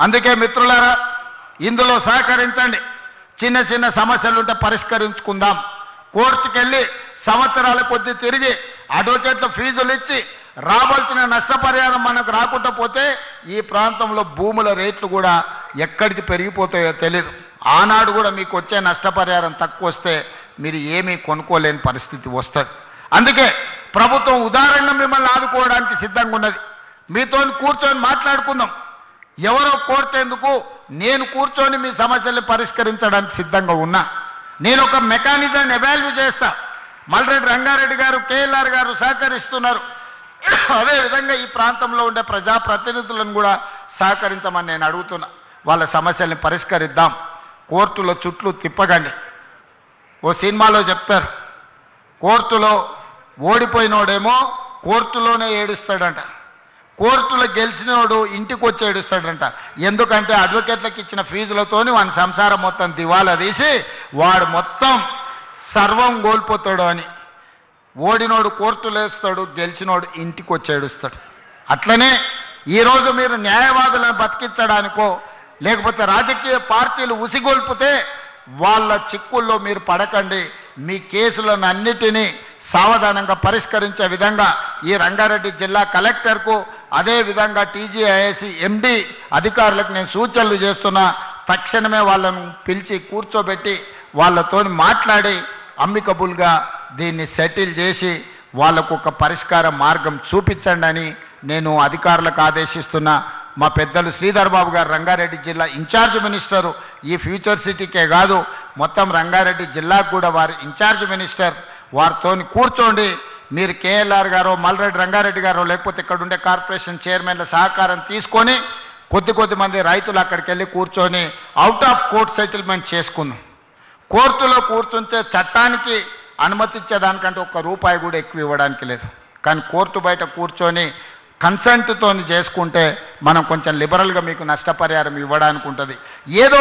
అందుకే మిత్రులారా ఇందులో సహకరించండి. చిన్న చిన్న సమస్యలుంటే పరిష్కరించుకుందాం. కోర్టుకెళ్ళి సంవత్సరాల కొద్దీ తిరిగి అడ్వకేట్ల ఫీజులు ఇచ్చి రావాల్సిన నష్టపరిహారం మనకు రాకుండా పోతే ఈ ప్రాంతంలో భూముల రేట్లు కూడా ఎక్కడికి పెరిగిపోతాయో తెలియదు. ఆనాడు కూడా మీకు వచ్చే నష్టపరిహారం తక్కువ వస్తే మీరు ఏమీ కొనుక్కోలేని పరిస్థితి వస్తుంది. అందుకే ప్రభుత్వం ఉదారంగా మిమ్మల్ని ఆదుకోవడానికి సిద్ధంగా ఉన్నది. మీతో కూర్చొని మాట్లాడుకుందాం. ఎవరో కోర్టేందుకు, నేను కూర్చొని మీ సమస్యల్ని పరిష్కరించడానికి సిద్ధంగా ఉన్నా. నేను ఒక మెకానిజాన్ని ఎవాల్యూ చేస్తా. మల్రెడ్డి రంగారెడ్డి గారు, కేఎల్ఆర్ గారు సహకరిస్తున్నారు. అదేవిధంగా ఈ ప్రాంతంలో ఉండే ప్రజాప్రతినిధులను కూడా సహకరించమని నేను అడుగుతున్నా. వాళ్ళ సమస్యల్ని పరిష్కరిద్దాం. కోర్టులో చుట్లు తిప్పకండి. ఓ సినిమాలో చెప్తారు, కోర్టులో ఓడిపోయినోడేమో కోర్టులోనే ఏడుస్తాడంట, కోర్టులో గెలిచినోడు ఇంటికి వచ్చి ఏడుస్తాడంట. ఎందుకంటే అడ్వకేట్లకు ఇచ్చిన ఫీజులతోని వాని సంసారం మొత్తం దివాలా తీసి వాడు మొత్తం సర్వం కోల్పోతాడు అని. ఓడినోడు కోర్టులో వేస్తాడు, గెలిచినోడు ఇంటికి వచ్చి ఏడుస్తాడు. అట్లనే ఈరోజు మీరు న్యాయవాదులను బతికించడానికో లేకపోతే రాజకీయ పార్టీలు ఉసిగొల్పితే వాళ్ళ చిక్కుల్లో మీరు పడకండి. మీ కేసులను అన్నిటినీ సావధానంగా పరిష్కరించే విధంగా ఈ రంగారెడ్డి జిల్లా కలెక్టర్కు, అదేవిధంగా టీజీఐఎస్సి ఎండి అధికారులకు నేను సూచనలు చేస్తున్నా. తక్షణమే వాళ్ళను పిలిచి కూర్చోబెట్టి వాళ్ళతో మాట్లాడి అమ్మికబుల్గా దీన్ని సెటిల్ చేసి వాళ్ళకు ఒక పరిష్కార మార్గం చూపించండి అని నేను అధికారులకు ఆదేశిస్తున్నా. మా పెద్దలు శ్రీధర్ బాబు గారు రంగారెడ్డి జిల్లా ఇన్ఛార్జ్ మినిస్టరు. ఈ ఫ్యూచర్ సిటీకే కాదు మొత్తం రంగారెడ్డి జిల్లాకు కూడా వారు ఇన్ఛార్జ్ మినిస్టర్. వారితో కూర్చోండి. మీరు కేఎల్ఆర్ గారో, మల్రెడ్డి రంగారెడ్డి గారో, లేకపోతే ఇక్కడ ఉండే కార్పొరేషన్ చైర్మన్ల సహకారం తీసుకొని కొద్ది మంది రైతులు అక్కడికి వెళ్ళి కూర్చొని అవుట్ ఆఫ్ కోర్ట్ సెటిల్మెంట్ చేసుకుందాం. కోర్టులో కూర్చుంటే చట్టానికి అనుమతించేదానికంటే ₹1 కూడా ఎక్కువ ఇవ్వడానికి లేదు. కానీ కోర్టు బయట కూర్చొని కన్సెంట్తో చేసుకుంటే మనం కొంచెం లిబరల్గా మీకు నష్టపరిహారం ఇవ్వడానికి ఉంటుంది. ఏదో